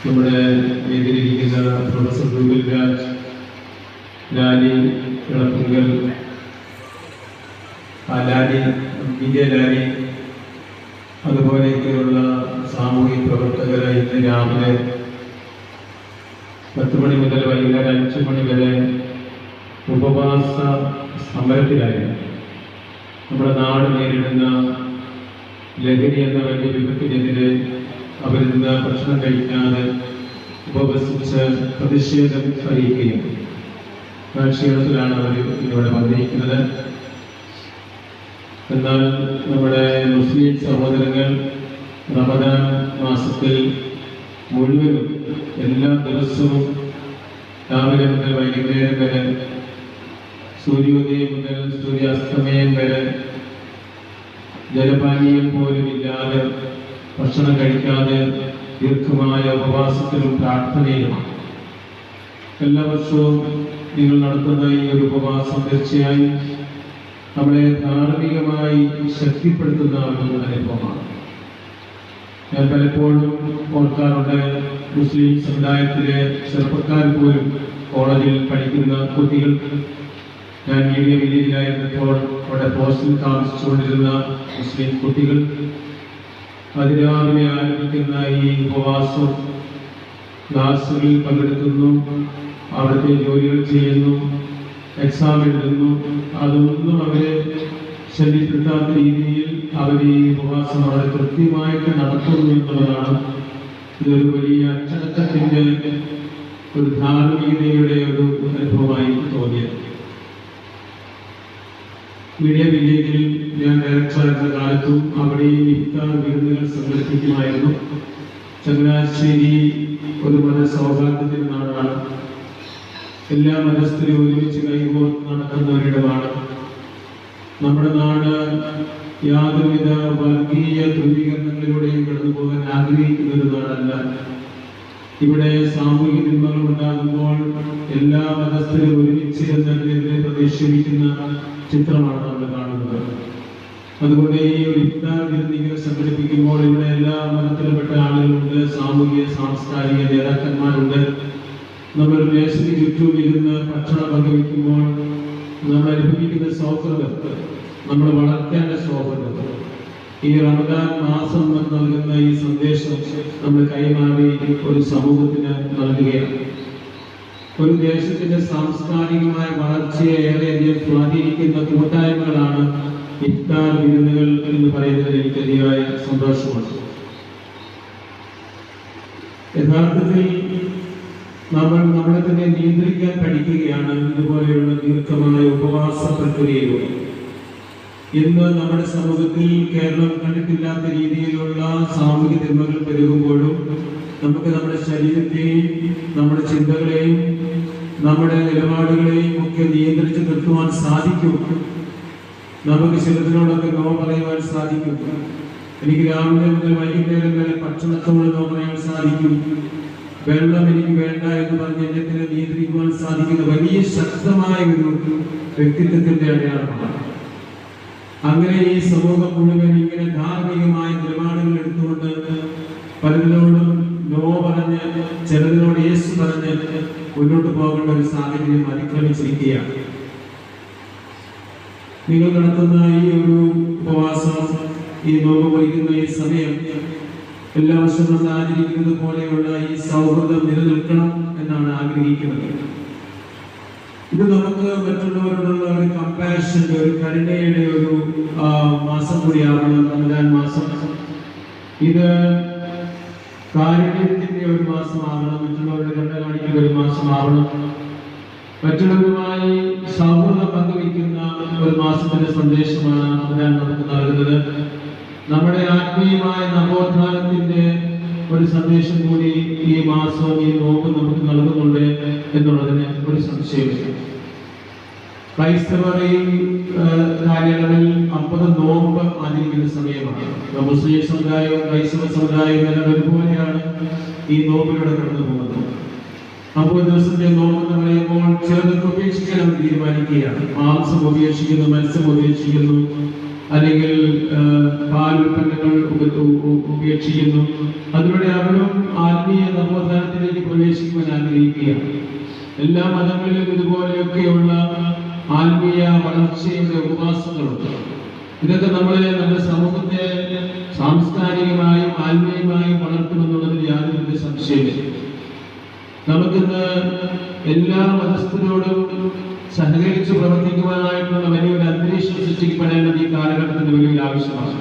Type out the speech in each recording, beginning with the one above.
നമ്മുടെ വേദിയിലിരിക്കുന്ന professor Google Raj, Lali Elappunkal, Lali വിജയ ലാലി, അതുപോലെയൊക്കെയുള്ള സാമൂഹിക പ്രവർത്തകർ ഇന്ന് രാവിലെ 10 മണി മുതൽ വൈകുന്നേരം 5 മണി വരെ ഉപവാസ സമരത്തിലായിരുന്നു. നമ്മുടെ നാട് നേരിടുന്ന ലഹരി എന്ന വലിയ വിപത്തിനെതിരെ അവരിന്ന് ഭക്ഷണം കഴിക്കാതെ ഉപവസിച്ച് പ്രതിഷേധം അറിയിക്കുകയും ക്ഷീണത്തിലാണ് അവർ ഇവിടെ വന്നിരിക്കുന്നത്. എന്നാൽ നമ്മുടെ മുസ്ലിം സഹോദരങ്ങൾ റമദാൻ മാസത്തിൽ മുഴുവനും എല്ലാ ദിവസവും രാവിലെ മുതൽ വൈകുന്നേരം വരെ, സൂര്യോദയം മുതൽ സൂര്യാസ്തമയം വരെ ജലപാനീയം പോലും ഇല്ലാതെ, ഭക്ഷണം കഴിക്കാതെ ദീർഘമായ ഉപവാസത്തിലും പ്രാർത്ഥനയിലുമാണ്. എല്ലാ വർഷവും നിങ്ങൾ നടത്തുന്ന ഈ ഒരു ഉപവാസം തീർച്ചയായും നമ്മളെ ധാർമ്മികമായി ശക്തിപ്പെടുത്തുന്ന ഒരു അനുഭവമാണ്. ഞാൻ പലപ്പോഴും ഓർക്കാറുണ്ട്, മുസ്ലിം സമുദായത്തിലെ ചെറുപ്പക്കാർ പോലും കോളേജിൽ പഠിക്കുന്ന കുട്ടികൾ, ഞാൻ മീഡിയ വില്ലേജിലായിരുന്നപ്പോൾ അവിടെ ഹോസ്റ്റലിൽ താമസിച്ചുകൊണ്ടിരുന്ന മുസ്ലിം കുട്ടികൾ അതിരാവിലെ ആരംഭിക്കുന്ന ഈ ഉപവാസം ക്ലാസുകളിൽ പങ്കെടുക്കുന്നു, അവിടുത്തെ ജോലികൾ ചെയ്യുന്നു, എക്സാം എഴുതുന്നു. അതൊന്നും അവരെ ശല്യപ്പെടുത്താത്ത രീതിയിൽ അവർ ഈ ഉപവാസം വളരെ കൃത്യമായിട്ട് നടത്തുന്നു എന്നുള്ളതാണ് ഇതൊരു വലിയ അച്ചടക്കത്തിൻ്റെ, ഒരു ധാർമ്മികതയുടെ ഒരു അനുഭവമായി തോന്നിയത്. മീഡിയ വില്ലേജിൽ ഞാൻ ഡയറക്ടറായിരുന്ന കാലത്തും അവിടെ ഇഫ്താർ വിരുന്നുകൾ സംഘടിപ്പിക്കുമായിരുന്നു. ചങ്ങനാശ്ശേരി ഒരു മത സൗഹാർദ്ദത്തിന്റെ നാടാണ്. എല്ലാ മതസ്ഥരും ഒരുമിച്ച് കൈകോർത്ത് നടക്കുന്ന ഒരിടമാണ്. നമ്മുടെ നാട് യാതൊരുവിധ വർഗീയ ധ്രുവീകരണങ്ങളിലൂടെയും കടന്നു പോകാൻ ആഗ്രഹിക്കുന്ന ഒരു നാടല്ല. ഇവിടെ സാമൂഹിക തിന്മകൾ ഉണ്ടാകുമ്പോൾ എല്ലാ മതസ്ഥരും ഒരുമിച്ച് എന്നതിനെതിരെ പ്രതിഷേധിക്കുന്ന ചിത്രമാണ് നമ്മൾ കാണുന്നത്. അതുകൊണ്ട് ഈ ഒരു ഇഫ്താർ വിരുന്നുകൾ സംഘടിപ്പിക്കുമ്പോൾ ഇവിടെ എല്ലാ മതത്തിൽപ്പെട്ട ആളുകളുണ്ട്, സാമൂഹിക സാംസ്കാരിക നേതാക്കന്മാരുണ്ട്. നമ്മൾ മേശയ്ക്ക് ചുറ്റും ഇരുന്ന് ഭക്ഷണം പങ്കുവയ്ക്കുമ്പോൾ നമ്മൾ അനുഭവിക്കുന്ന സൗഹൃദം, നമ്മൾ വളർത്തേണ്ട സൗഹൃദം, ഈ റമദാൻ മാസം നൽകുന്ന ഈ സന്ദേശം നമ്മൾ കൈമാറി ഒരു സമൂഹത്തിന് നൽകുകയാണ്. ഒരു ദേശത്തിന്റെ സാംസ്കാരികമായ വളർച്ചയെ ഏറെയധികം സ്വാധീനിക്കുന്ന കൂട്ടായ്മകളാണ് ഇഫ്താർ വിരുന്നുകൾ എന്ന് പറയുന്നതിൽ എനിക്ക് അതിയായ സന്തോഷമുണ്ട്. യഥാർത്ഥത്തിൽ നമ്മൾ നമ്മളെ തന്നെ നിയന്ത്രിക്കാൻ പഠിക്കുകയാണ് ഇതുപോലെയുള്ള ദീർഘമായ ഉപവാസ പ്രക്രിയയിലൂടെ. ഇന്ന് നമ്മുടെ സമൂഹത്തിൽ കേരളം കണ്ടിട്ടില്ലാത്ത രീതിയിലുള്ള സാമൂഹിക തിന്മകൾ പെരുകുമ്പോഴും നമുക്ക് നമ്മുടെ ശരീരത്തെയും നമ്മുടെ ചിന്തകളെയും നമ്മുടെ നിലപാടുകളെയും ഒക്കെ നിയന്ത്രിച്ച് നിർത്തുവാൻ സാധിക്കും. നമുക്ക് ചിലതിനോടൊക്കെ നോ പറയുവാൻ സാധിക്കും. എനിക്ക് രാവിലെ മുതൽ വൈകുന്നേരം വരെ ഭക്ഷണത്തോട് നോ പറയാൻ സാധിക്കും. വെള്ളം എനിക്ക് വേണ്ട എന്ന് പറഞ്ഞ് എന്നെ നിയന്ത്രിക്കുവാൻ സാധിക്കുന്ന വലിയ ശക്തമായ ഒരു വ്യക്തിത്വത്തിന്റെ അടയാളമാണ്. അങ്ങനെ ഈ സമൂഹം മുഴുവൻ ഇങ്ങനെ ധാർമ്മികമായ നിലപാടുകൾ എടുത്തുകൊണ്ട് പലതിനോടും നോ പറഞ്ഞ്, ചിലതിനോട് യേശു പറഞ്ഞ് മുന്നോട്ട് പോകേണ്ട ഒരു സാഹചര്യം അതിക്രമിച്ചിരിക്കുകയാണ്. നിങ്ങൾ നടത്തുന്ന ഈ ഒരു ഉപവാസം, ഈ നോമ്പ് വഹിക്കുന്ന ഈ സമയം എല്ലാ വർഷവും നമ്മൾ ആചരിക്കുന്നത് പോലെയുള്ള ഈ സൗഹൃദം നിലനിൽക്കണം എന്നാണ് ആഗ്രഹിക്കുന്നത്. ഇത് നമുക്ക് മറ്റുള്ളവരോടുള്ള ഒരു കമ്പാഷന്റെ, ഒരു കരുണയുടെ ഒരു മാസം കൂടിയാവണം റമദാൻ മാസം. ഇത് കാരുണ്യത്തിന്റെ ഒരു മാസമാകണം, മറ്റുള്ളവരുടെ കരുണ കാണിക്കുന്ന ഒരു മാസമാവണം, മറ്റുള്ളവരുമായി സൗഹൃദം പങ്കുവയ്ക്കുന്ന ഒരു മാസത്തിന്റെ സന്ദേശമാണ് റമദാൻ നമുക്ക് നൽകുന്നത്. നമ്മുടെ ആത്മീയമായ നവോത്ഥാനത്തിന്റെ ഒരു സന്ദേശം കൂടി ഈ മാസവും ഈ നോമ്പ് നമുക്ക് നൽകുന്നുണ്ട് എന്നുള്ളതിന് ഒരു സംശയമില്ല. ക്രൈസ്തവർ ഈ കാലയളവിൽ 50 നോമ്പ് ആചരിക്കുന്ന സമയമാണ്. മുസ്ലിം സമുദായവും ക്രൈസ്തവ സമുദായവും എല്ലാം ഒരുപോലെയാണ് ഈ നോമ്പിലൂടെ കടന്നു പോകുന്നത്. 50 ദിവസത്തെ നോമ്പ് എന്ന് പറയുമ്പോൾ ചിലർക്ക് ഉപേക്ഷിക്കാൻ തീരുമാനിക്കുകയാണ്. മാംസം ഉപേക്ഷിക്കുന്നു, മത്സ്യം ഉപേക്ഷിക്കുന്നു, അല്ലെങ്കിൽ പാൽ ഉൽപ്പന്നങ്ങൾ ഉപേക്ഷിക്കുന്നു. അതിലൂടെ അവരും ആത്മീയ നവോത്ഥാനത്തിലേക്ക് പ്രവേശിക്കുവാൻ ആഗ്രഹിക്കുകയാണ്. എല്ലാ മതങ്ങളിലും ഇതുപോലെയൊക്കെയുള്ള ആത്മീയ വളർച്ചയുടെ ഉപവാസങ്ങളുണ്ട്. ഇതൊക്കെ നമ്മുടെ സമൂഹത്തെ സാംസ്കാരികമായും ആത്മീയമായും വളർത്തുമെന്നുള്ളതിൽ യാതൊരു സംശയമില്ല. നമുക്കിന്ന് എല്ലാ മതസ്ഥരോടും സഹകരിച്ച് പ്രവർത്തിക്കുവാനായിട്ടുള്ള വലിയൊരു അന്തരീക്ഷം സൃഷ്ടിക്കപ്പെടേണ്ടത് ഈ കാലഘട്ടത്തിന്റെ വലിയൊരു ആവശ്യമാണ്.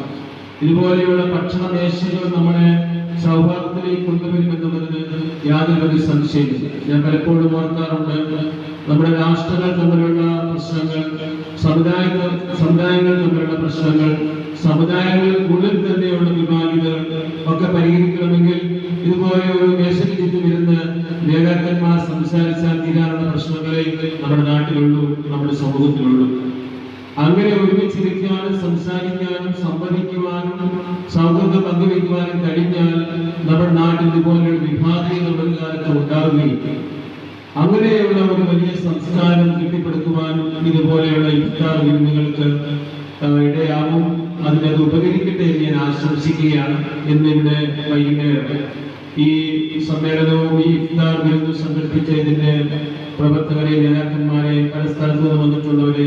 ഇതുപോലെയുള്ള ഭക്ഷണ മേശകൾ നമ്മളെ സൗഹാർദ്ദത്തിലേക്ക് കൊണ്ടുവരുമെന്നുള്ളതിന് യാതൊരു സംശയമില്ല. ഞാൻ പലപ്പോഴും ഓർക്കാറുണ്ട്, നമ്മുടെ രാഷ്ട്രങ്ങൾ തമ്മിലുള്ള പ്രശ്നങ്ങൾ, സമുദായങ്ങൾ തമ്മിലുള്ള പ്രശ്നങ്ങൾ, സമുദായങ്ങൾക്കുള്ളിൽ തന്നെയുള്ള വിഭാഗിതകൾ ഒക്കെ പരിഹരിക്കണമെങ്കിൽ ഇതുപോലെ ഒരു മേശയ്ക്ക് ചുറ്റും ഇരുന്ന് നേതാക്കന്മാർ സംസാരിച്ചാൽ തീരാനുള്ള പ്രശ്നങ്ങളെ നമ്മുടെ നാട്ടിലുള്ളൂ, നമ്മുടെ സമൂഹത്തിലുള്ളൂ. അങ്ങനെ ഒരുമിച്ചിരിക്കാനും സംസാരിക്കാനും സംവദിക്കുവാനും സൗഹൃദം പങ്കുവയ്ക്കുവാനും കഴിഞ്ഞാൽ നമ്മുടെ നാട്ടിൽ ഇതുപോലെയുള്ള വിഭാഗീയത ഒരു കാലത്ത് ഉണ്ടാവുകയും അങ്ങനെയുള്ള ഒരു വലിയ സംസ്കാരം കെട്ടിപ്പടുക്കുവാനും ഇതുപോലെയുള്ള ഇഫ്താർ വിരുന്നുകൾക്ക് ഇടയാവും. അതിനത് ഉപകരിക്കട്ടെ എന്ന് ഞാൻ ആശംസിക്കുകയാണ്. എന്നിവിടെ വൈകുന്നേരം ഈ സമ്മേളനവും ഈ ഇഫ്താർ വിരുന്ന് സംഘടിപ്പിച്ച ഇതിന്റെ പ്രവർത്തകരെ, നേതാക്കന്മാരെ, പല സ്ഥലത്തു നിന്ന് വന്നിട്ടുള്ളവരെ,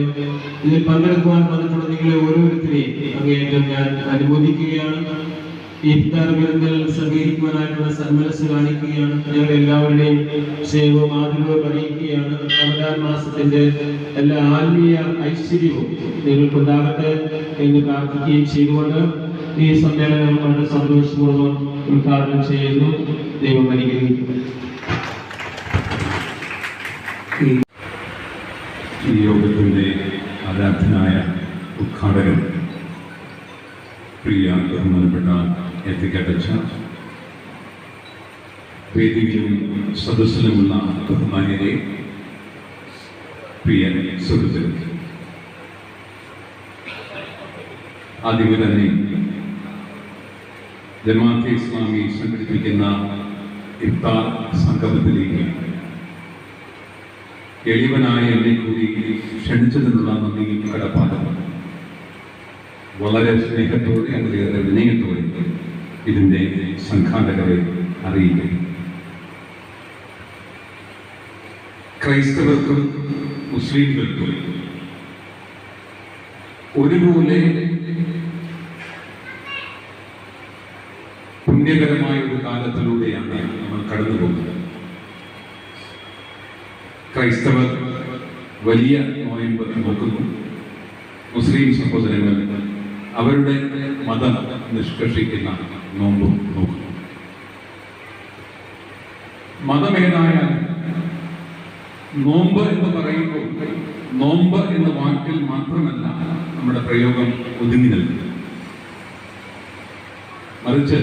ഇതിൽ പങ്കെടുക്കുവാൻ വന്നിട്ടുള്ള നിങ്ങളെ ഓരോരുത്തരെയും അങ്ങേയറ്റം ഞാൻ അനുമോദിക്കുകയാണ്. ഈ ഇഫ്താർ വിരുന്നിൽ സഹകരിക്കുവാനായിട്ടുള്ള സന്മനസ് കാണിക്കുകയാണ്. ഞങ്ങൾ എല്ലാവരുടെയും സ്നേഹവും ആദരവും അറിയിക്കുകയാണ്. റമദാൻ മാസത്തിന്റെ എല്ലാ ആത്മീയ ഐശ്വര്യവും നിങ്ങൾക്കുണ്ടാകട്ടെ എന്ന് പ്രാർത്ഥിക്കുകയും ചെയ്തുകൊണ്ട് ഈ സമ്മേളനം വളരെ സന്തോഷപൂർവ്വം ഉദ്ഘാടനം ചെയ്യുന്നു. ദൈവം അനുഗ്രഹിക്കും. ഈ യോഗത്തിന്റെ ആരാധനായ ഉദ്ഘാടകൻ പ്രിയ ബഹുമാനപ്പെട്ട എത്തിക്കട്ടച്ച, വേദിയിലും സദസ്സിലുമുള്ള ബഹുമാന്യരെ, പ്രിയ സുഹൃത്തുക്കൾ, ആദ്യമേ തന്നെ ജമാഅത്തെ ഇസ്ലാമി സംഘടിപ്പിക്കുന്ന ഇഫ്താർ സംഗമത്തിലേക്ക് എളിവനായ എന്നെ കൂടി ക്ഷണിച്ചതിനുള്ള നന്ദിയും കടപ്പാടും വളരെ സ്നേഹത്തോടെ, അതിലേറെ വിനയത്തോടെ ഇതിൻ്റെ സംഘാടകരെ അറിയിക്കുന്നു. ക്രൈസ്തവർക്കും മുസ്ലിംകൾക്കും ഒരുപോലെ പുണ്യകരമായ ഒരു കാലത്തിലൂടെയാണ് നമ്മൾ കടന്നു പോകുന്നത്. ക്രൈസ്തവർ വലിയ നോയമ്പ് നോക്കുന്നു. മുസ്ലിം സഹോദരങ്ങൾ അവരുടെ മതം നിഷ്കർഷിക്കുന്ന നോമ്പും നോക്കുന്നു. മതമേതായാലും നോമ്പ് എന്ന് പറയുമ്പോൾ നോമ്പ് എന്ന വാക്കിൽ മാത്രമല്ല നമ്മുടെ പ്രയോഗം ഒതുങ്ങി നിൽക്കുന്നത്. മറിച്ച്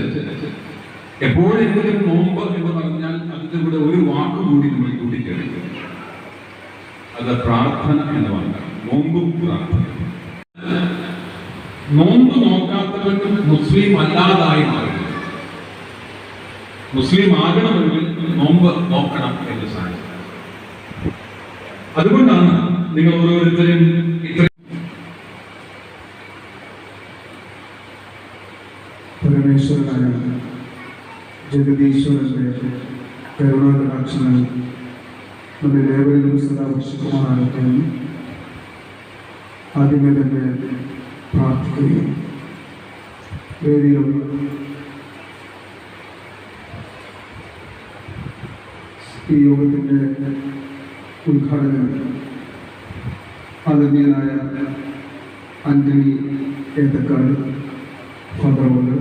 എപ്പോഴെങ്കിലും നോമ്പ് എന്ന് പറഞ്ഞാൽ അതിൻ്റെ കൂടെ ഒരു വാക്ക് കൂടി നമ്മൾ കൂട്ടിച്ചേർക്കും. അത് പ്രാർത്ഥന എന്ന് പറഞ്ഞാൽ നോമ്പും പ്രാർത്ഥന. നോമ്പ് നോക്കാത്തവർക്ക് മുസ്ലിം അല്ലാതായി മാറുന്നു. മുസ്ലിം ആകണമെങ്കിൽ നോമ്പ് നോക്കണം എന്ന് സാധിക്കും. അതുകൊണ്ടാണ് നിങ്ങൾ ഓരോരുത്തരും പരമേശ്വരനായ ജഗദീശ്വരന്റെ കരുണാകടാക്ഷങ്ങൾ നമ്മിലേവരിലും സദാ വർഷിക്കുമാറാകട്ടെ എന്ന് ആദ്യമേ തന്നെ പ്രാർത്ഥിക്കുകയും വേദിയിലുള്ള ഈ യോഗത്തിൻ്റെ ഉദ്ഘാടകൻ ആദരണീയനായ ആന്റണി ഏത്തക്കാട് ഫാദറുണ്ട്,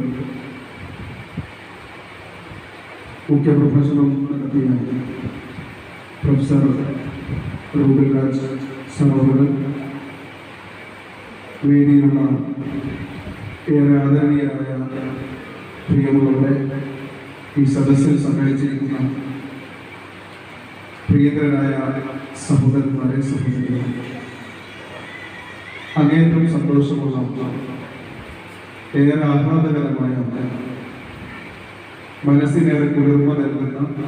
മുഖ്യപ്രഭാഷണം നടത്തിയ പ്രൊഫസർ റൂബിൽ രാജ് സഹോദരൻ, വേദിയിലുള്ള ഏറെ ആദരണീയരായ പ്രിയമുള്ളവരെ, ഈ സദസ്സിൽ സമ്മേളിച്ചിരിക്കുന്ന പ്രിയങ്കരായ സഹോദരന്മാരെ, സഹോദരികളെ, അങ്ങേറ്റം സന്തോഷമുള്ള ഏറെ ആഹ്ലാദകരമായ മനസ്സിനേറെ കുളിർമ നൽകുന്ന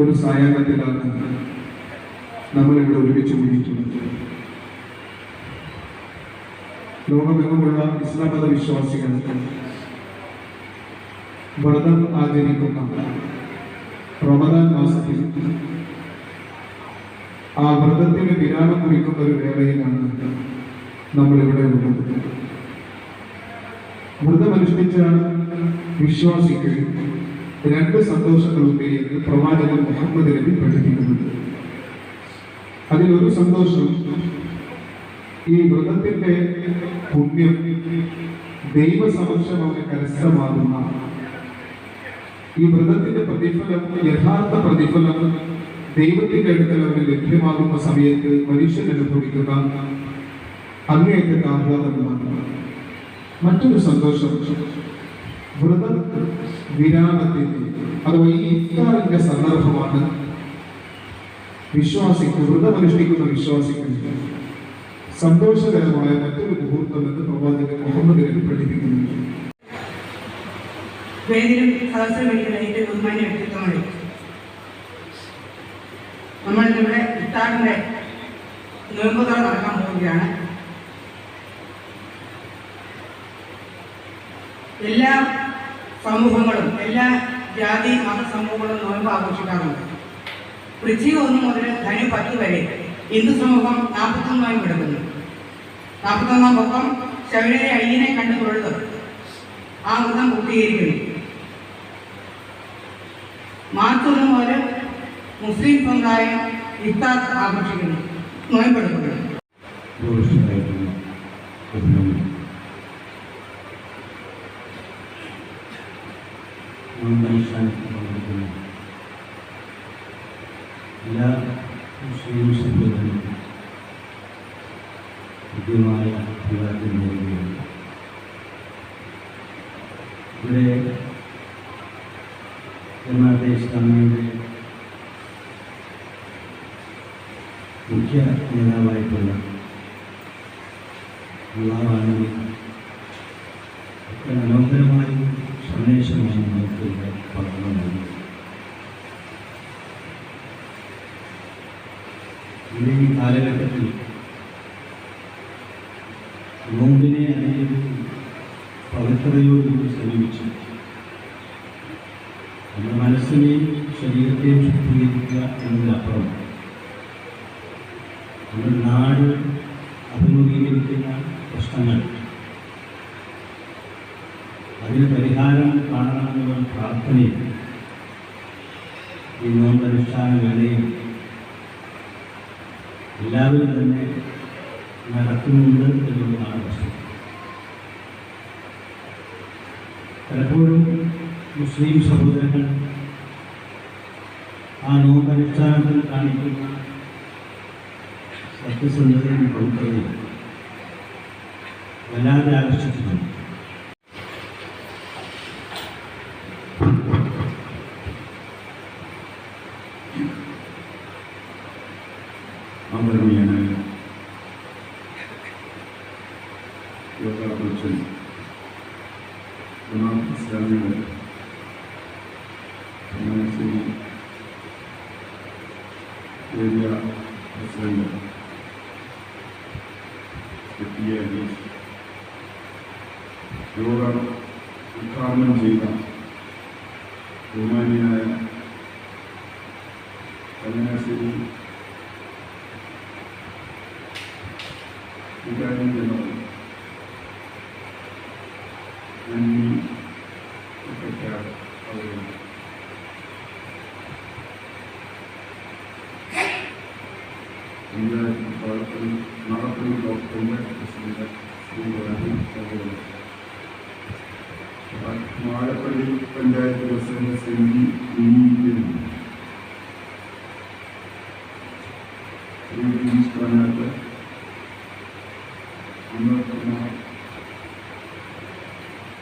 ഒരു സായാഹ്നത്തിലാണ് നമ്മളിവിടെ ഒരുമിച്ച് കൂടിയിട്ടുള്ളത്. ലോകമെങ്ങുമുള്ള ഇസ്ലാം മത വിശ്വാസികൾ വ്രതം ആചരിക്കുന്ന റമദാൻ മാസത്തിൽ ആ വ്രതത്തിന് വിരാമം കുറിക്കുന്ന ഒരു വേളയിലാണ് നമ്മളിവിടെ ഉള്ളത്. വ്രതമനുഷ്ഠിച്ച വിശ്വാസിക്ക് രണ്ട് സന്തോഷങ്ങളുണ്ട് എന്ന് പ്രവാചകൻ മുഹമ്മദ് നബി പഠിപ്പിക്കുന്നുണ്ട്. അതിലൊരു സന്തോഷം, ഈ വ്രതത്തിന്റെ പുണ്യം ദൈവസമക്ഷം അവന് കരസ്ഥമാകുന്ന ഈ വ്രതത്തിന്റെ പ്രതിഫലം, യഥാർത്ഥ പ്രതിഫലം ദൈവത്തിന്റെ അടുക്കൽ അവന് ലഭ്യമാകുന്ന സമയത്ത് മനുഷ്യൻ അനുഭവിക്കുന്ന അങ്ങേയറ്റത്തെ ആഹ്ലാദമാണ്. മറ്റൊരു സന്തോഷം, വ്രതം വിരാമത്തിന്റെ അഥവാ ഈ ഇഫ്താറിന്റെ സന്ദർഭമാണ് വിശ്വാസിക്ക്, വ്രതമനുഷ്ഠിക്കുന്ന വിശ്വാസിക്ക് സന്തോഷകരമായ മറ്റൊരു മുഹൂർത്തം എന്ന് പ്രവാചകൻ മുഹമ്മദ് നബി പഠിപ്പിക്കുന്നു. വേദിയിലും സദസ്സിലും ഏറ്റവും ബഹുമാന്യ വ്യക്തിത്വങ്ങളിൽ നമ്മളിവിടെ ഇഫ്താറിന്റെ നോമ്പുകൾ നടക്കാൻ പോവുകയാണ്. എല്ലാ സമൂഹങ്ങളും, എല്ലാ ജാതി മത സമൂഹങ്ങളും നോമ്പ് ആഘോഷിക്കാറുണ്ട്. വൃശ്ചിക 1 മുതൽ ധനു 10 വരെ ഹിന്ദു സമൂഹം 41 എടുക്കുന്നു. 41 പൊക്കം ശബരിമല അയ്യനെ കണ്ടു തൊഴുത് ആ വ്രതം പൂർത്തീകരിക്കുന്നു. മാർച്ച് 1 മുതൽ മുസ്ലിം സമുദായം ഇഫ്താർ ആഘോഷിക്കുന്നു, നോയമ്പെടുക്കുന്നു. എല്ലാ മുസ്ലിം സഹോദരനും കൃത്യമായ അഭിവാദ്യം നേടുകയാണ്. ഇവിടെ ജമാഅത്തെ ഇസ്ലാമിയുടെ മുഖ്യ നേതാവായിട്ടുള്ള അള്ളാഹുവിന്റെ മനോഹരമായ സന്ദേശമാണ് നമുക്ക് ഇവിടെ പകർന്നു നൽകുന്നത്. ഇവിടെ ഈ കാലഘട്ടത്തിൽ നോമ്പിനെ അല്ലെങ്കിൽ പവിത്രതയോടുകൂടി സമീപിച്ച് നമ്മുടെ മനസ്സിനെയും ശരീരത്തെയും ശുദ്ധീകരിക്കുക എന്നതിനപ്പുറം നമ്മുടെ നാട് അഭിമുഖീകരിക്കുന്ന പ്രശ്നങ്ങൾ, അതിന് പരിഹാരം കാണണമെന്നുള്ള പ്രാർത്ഥനയും ഈ നോമ്പനുഷ്ഠാന വേളയിൽ എല്ലാവരും തന്നെ നടക്കുന്നുണ്ട് എന്നുള്ളതാണ് പ്രശ്നം. പലപ്പോഴും മുസ്ലിം സഹോദരങ്ങൾ ആ നോമ്പനുഷ്ഠാനത്തിൽ കാണിക്കുന്ന സത്യസന്ധതയും പവിത്രതയും വല്ലാതെ ആകർഷിക്കുന്നുണ്ട്. ആദരണീയനായ യോഗാധ്യക്ഷൻ ജമാഅത്തെ ഇസ്ലാമിയുടെ Changanassery area president A Aneesh, yoga ഉദ്ഘാടനം ചെയ്ത ബഹുമാന്യനായ ചങ്ങനാശ്ശേരി വികാരം ജനറൽ നന്ദി പഞ്ചായത്ത് പ്രവർത്തനം നടത്തുന്ന ഡോക്ടറിന്റെ പ്രസിഡന്റ് ശ്രീ വാഴപ്പള്ളി പഞ്ചായത്ത് പ്രസിഡന്റ് ശ്രീ സ്ഥാനത്ത് അമർകുമാർ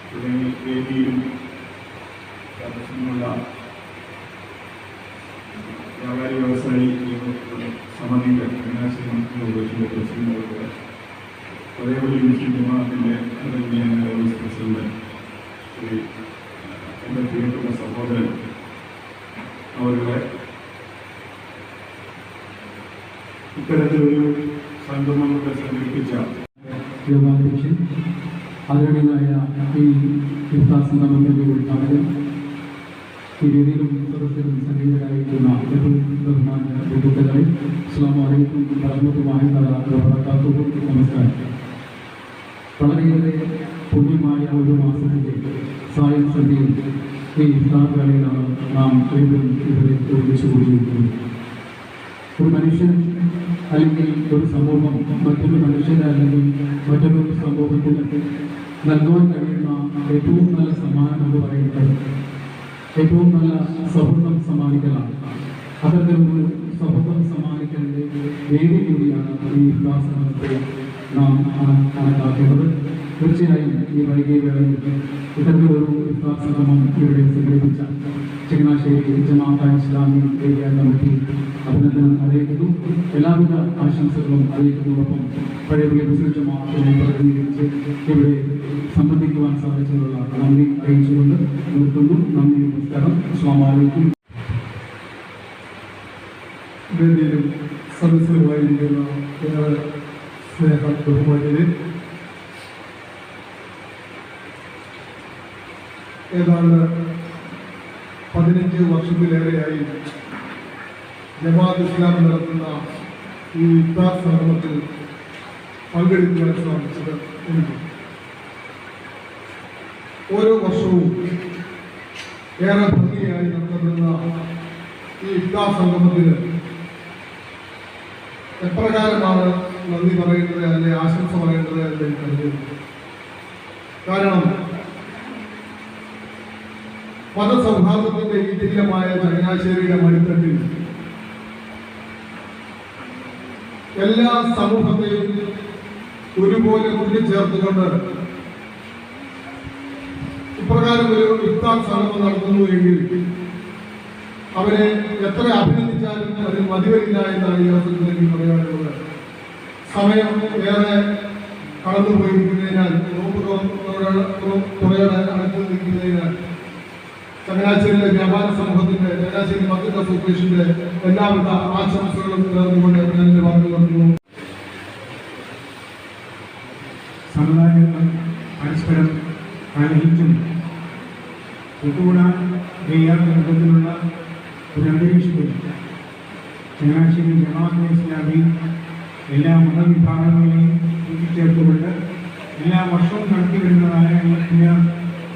തുടങ്ങി വേദിയിലും സദസ്സിലുള്ള വ്യാപാരി വ്യവസായി സമിതിയുടെ ചങ്ങനാശ്ശേരി പ്രസിഡന്റുകളുടെ അതേപോലെ മുസ്ലിം ജമാഅത്തിന്റെ വൈസ് പ്രസിഡന്റ് ശ്രീ എൻ്റെ പ്രിയപ്പെട്ട സഹോദരൻ അവരുടെ ഇത്തരത്തിലൊരു സംഗമങ്ങളെ സംഘടിപ്പിച്ച യോഗാധ്യക്ഷൻ, ആദരണീയനായ ഈ ഇഫ്താർ സംഗമത്തിൻ്റെ ഉദ്ഘാടകൻ, ഈ വേദിയിലും സദസ്സിലും സന്നിഹിതരായിരിക്കുന്ന ബഹുമാന്യ സുഹൃത്തുക്കളെ, അസ്സലാമു അലൈക്കും വറഹ്മത്തുള്ളാഹി വബറകാതുഹു. നമസ്കാരം. വളരെയേറെ പുണ്യമായ ഒരു മാസത്തിൻ്റെ സായം സന്ധ്യയിൽ ഈ ഇഫ്താർ വേളയിലാണ് നാം വീണ്ടും ഇവിടെ ഒരുമിച്ച് കൂടിയിരിക്കുന്നത്. ഒരു മനുഷ്യൻ അല്ലെങ്കിൽ ഒരു സമൂഹം മറ്റൊരു മനുഷ്യന് അല്ലെങ്കിൽ മറ്റൊരു സമൂഹത്തിന് നൽകുവാൻ കഴിയുന്ന ഏറ്റവും നല്ല സമ്മാനം എന്ന് പറയുന്നത് ഏറ്റവും നല്ല സൗഹൃദം സമ്മാനിക്കലാണ്. അത്തരത്തിലൊരു സൗഹൃദം സമ്മാനിക്കലിൻ്റെ വേദി കൂടിയാണ് ഈ ഇഫ്താർ സംഗമത്തെ നാം കണക്കാക്കേണ്ടത്. തീർച്ചയായും ഈ വൈകിയ വേളയിൽ ഇത്തരത്തിലൊരു ഇഫ്താർ സംഗമം ഇവിടെ സംഘടിപ്പിച്ച ചങ്ങനാശ്ശേരി ജമാഅത്തെ ഇസ്ലാമി ഏരിയ കമ്മിറ്റി അഭിനന്ദനം അറിയിക്കുന്നു. എല്ലാവിധ ആശംസകളും അറിയിക്കുന്നതോടൊപ്പം പഴയ മുസ്ലിം ജമാഅത്തിനെ പ്രതിനിധീകരിച്ച് ഇവിടെ സംബന്ധിക്കുവാൻ സാധിച്ചതിനുള്ള നന്ദി അറിയിച്ചുകൊണ്ട് നിർത്തുന്നു. നന്ദി, നമസ്കാരം. അസ്സലാമു അലൈക്കും. വേദിയിലും സദസ്സുകളുമായിരിക്കുന്ന സ്നേഹ ബഹുമാന്യരെ, ഏതാണ്ട് 15 വർഷത്തിലേറെയായി ജമാഅത്ത് ഇസ്ലാമി നടത്തുന്ന ഈ ഇഫ്താർ സംഗമത്തിൽ പങ്കെടുക്കുവാൻ സാധിച്ചത് എനിക്ക് ഓരോ വർഷവും ഏറെ ഭംഗിയായി നടത്തപ്പെടുന്ന ഈ ഇഫ്താർ സംഗമത്തിന് എപ്രകാരമാണ് നന്ദി പറയേണ്ടത്, അതിൻ്റെ ആശംസ പറയേണ്ടത് എന്ന് എനിക്കറിയുന്നു. കാരണം മതസൗഹാർദ്ദത്തിന്റെ ഈ തുല്യമായ ചങ്ങനാശ്ശേരിയുടെ മടിത്തട്ടിൽ എല്ലാ സമൂഹത്തെയും ഒരുപോലെ കൂട്ടിച്ചേർത്തുകൊണ്ട് ഇപ്രകാരം ഒരു ഇഫ്താർ സംഗമം നടത്തുന്നു എങ്കിൽ അവരെ എത്ര അഭിനന്ദിച്ചാലും അതിന് മതിവരില്ല എന്നാണ് ഈ അവസരത്തിൽ എനിക്ക് പറയാനുള്ളത്. സമയം ഏറെ കടന്നുപോയിരിക്കുന്നതിനാൽ കുറേയുടെ അടുത്ത് നിൽക്കുന്നതിനാൽ ചങ്ങനാശ്ശേരിയിലെ വ്യാപാര സമൂഹത്തിന്റെ, ചങ്ങനാശ്ശേരി മസ്ജിദ് അസോസിയേഷന്റെ എല്ലാവിധ ആശംസകളും നേർന്നുകൊണ്ട് ഞാൻ എന്റെ വാക്കുകൾ നടത്തുന്നു. സമുദായങ്ങൾ പരസ്പരം ആഗ്രഹിച്ചും ഒത്തുകൂടാൻ കഴിയാത്ത വിധത്തിലുള്ള ഒരു അന്തരീക്ഷത്തിൽ ചങ്ങനാശ്ശേരി ജമാഅത്തെ ഇസ്ലാമി എല്ലാ മതവിഭാഗങ്ങളെയും കൂട്ടിച്ചേർത്തുകൊണ്ട് എല്ലാ വർഷവും നടത്തി വരുന്നതായ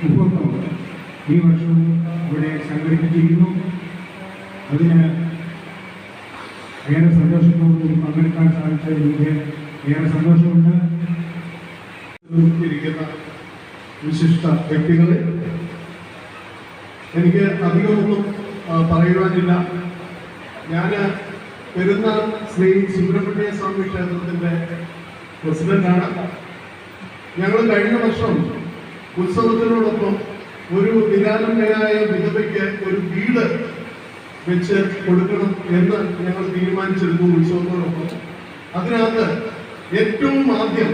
ഈ ഉപഭോക്തം ഈ വർഷവും ഇവിടെ സംഘടിപ്പിച്ചിരിക്കുന്നു. അതിന് ഏറെ സന്തോഷത്തോടുകൂടി പങ്കെടുക്കാൻ സാധിച്ചതിൽ എനിക്ക് ഏറെ സന്തോഷമുണ്ട്. ഇരിക്കുന്ന വിശിഷ്ട വ്യക്തികളെ, എനിക്ക് അധികമൊന്നും പറയുവാനില്ല. ഞാൻ പെരുന്നാൾ ശ്രീ സുബ്രഹ്മണ്യ സ്വാമി ക്ഷേത്രത്തിന്റെ പ്രസിഡന്റാണ്. ഞങ്ങൾ കഴിഞ്ഞ വർഷം ഉത്സവത്തിനോടൊപ്പം ഒരു നിരാലംബയായ വിധവയ്ക്ക് ഒരു വീട് വെച്ച് കൊടുക്കണം എന്ന് ഞങ്ങൾ തീരുമാനിച്ചിരുന്നു ഉത്സവത്തോടൊപ്പം. അതിനകത്ത് ഏറ്റവും ആദ്യം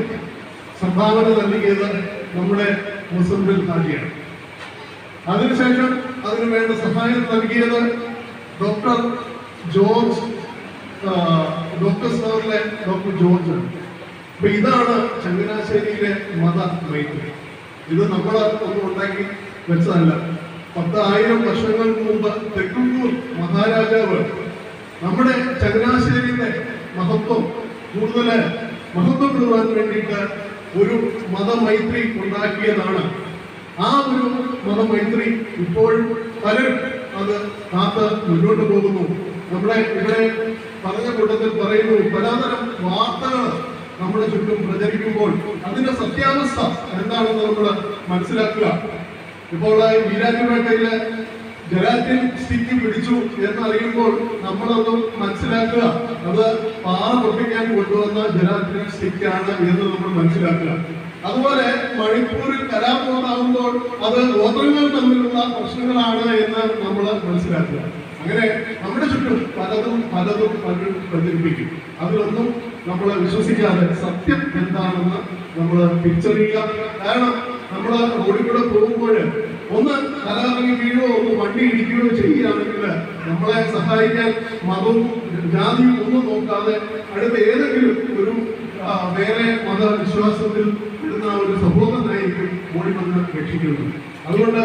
സംഭാവന നൽകിയത് നമ്മുടെ മുസമ്മിൽ ഹാജിയാണ്. അതിനുശേഷം അതിനു വേണ്ട സഹായം നൽകിയത് ഡോക്ടർ സാറിലെ ഡോക്ടർ ജോർജ് ആണ്. അപ്പൊ ഇതാണ് ചങ്ങനാശ്ശേരിയിലെ മത മൈത്രി. ഇത് നമ്മൾ ഒന്നും ഉണ്ടാക്കി വെച്ചതല്ല. 10,000 വർഷങ്ങൾക്ക് മുമ്പ് തെക്കുംകൂർ മഹാരാജാവ് നമ്മുടെ ചങ്ങനാശ്ശേരിയുടെ മഹത്വം കൂടുതൽ മഹത്വപ്പെടുവാൻ വേണ്ടിയിട്ട് ഒരു മതമൈത്രി ഉണ്ടാക്കിയതാണ്. ആ ഒരു മതമൈത്രി ഇപ്പോൾ പലരും അത് കാത്ത് മുന്നോട്ട് പോകുന്നു. നമ്മുടെ ഇവിടെ പറഞ്ഞ കൂട്ടത്തിൽ പറയുന്നു, പലതരം വാർത്തകൾ നമ്മുടെ ചുറ്റും പ്രചരിക്കുമ്പോൾ അതിന്റെ സത്യാവസ്ഥ എന്താണെന്ന് നമ്മൾ മനസ്സിലാക്കുക. ഇപ്പോൾ വീരാറ്റുപേട്ടയിലെ ജലാറ്റിൻ സ്റ്റിക്ക് പിടിച്ചു എന്നറിയുമ്പോൾ നമ്മളത് മനസ്സിലാക്കുക അത് പാറ പൊട്ടിക്കാൻ കൊണ്ടുവന്ന ജലാറ്റിൻ സ്റ്റിക്കാണ് എന്ന് നമ്മൾ മനസ്സിലാക്കുക. അതുപോലെ മണിപ്പൂരിൽ കലാപമുണ്ടാകുമ്പോൾ അത് ഗോത്രങ്ങൾ തമ്മിലുള്ള പ്രശ്നങ്ങളാണ് എന്ന് നമ്മൾ മനസ്സിലാക്കുക. അങ്ങനെ നമ്മുടെ ചുറ്റും പലതും പലരും പ്രചരിപ്പിക്കും. അതിലൊന്നും നമ്മൾ വിശ്വസിക്കാതെ സത്യം എന്താണെന്ന് നമ്മൾ തിരിച്ചറിയുക. കാരണം നമ്മൾ റോഡിൽ കൂടെ പോകുമ്പോൾ ഒന്ന് തലകറങ്ങി വീഴുകയോ ഒന്ന് വണ്ടി ഇടിക്കുകയോ ചെയ്യുകയാണെങ്കിൽ നമ്മളെ സഹായിക്കാൻ മതവും ജാതിയും ഒന്നും നോക്കാതെ അടുത്ത ഏതെങ്കിലും ഒരു വേറെ മതവിശ്വാസത്തിൽ ഇടുന്ന ഒരു സമൂഹത്തിനായിരിക്കും ഓടി വന്ന് രക്ഷിക്കുന്നത്. അതുകൊണ്ട്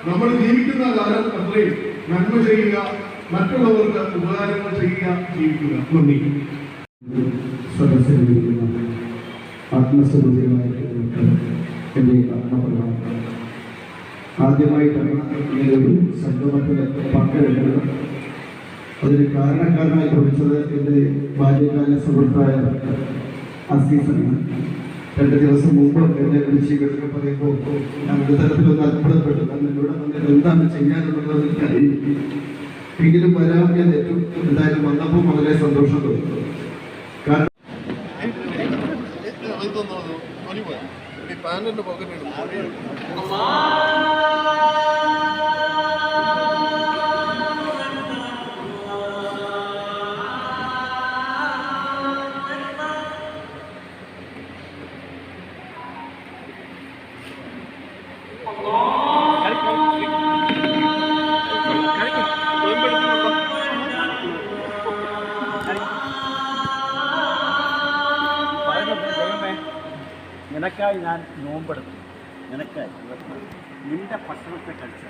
നമ്മൾ ജീവിക്കുന്ന കാലം അത്രയും നന്മ ചെയ്യുക, മറ്റുള്ളവർക്ക് ഉപകാരങ്ങൾ ചെയ്യുക, ജീവിക്കുക. നന്ദി. സദസ്സിലിരിക്കുന്ന ആത്മസ്വരൂപികളായ എൻ്റെ ആത്മപ്രഭാവം ആദ്യമായിട്ടാണ് ഇങ്ങനൊരു സംഗമത്തിൽ പങ്കെടുക്കുന്നത്. അതിന് കാരണക്കാരനായി പഠിച്ചത് എൻ്റെ ബാല്യകാല സുഹൃത്തായ അസീസാണ്. 2 ദിവസം മുമ്പ് എന്നെ വിളിച്ച് കേട്ടൊക്കെ പറയുമ്പോൾ ഞാൻ ഒരു തരത്തിലൊന്ന് അത്ഭുതപ്പെട്ടു. എന്നോട് എന്താണ് ചെയ്യാനുള്ളത് എനിക്കറിയില്ല. എങ്കിലും വരാൻ ഞാൻ ഏറ്റവും എന്തായാലും വന്നപ്പോൾ വളരെ സന്തോഷം തോന്നി. കാരണം പാൻറിന്റെ പോക്കറ്റ് നിനക്കായി ഞാൻ നോമ്പെടുക്കും, നിനക്കായി നിന്റെ ഭക്ഷണത്തെ കഴിച്ച്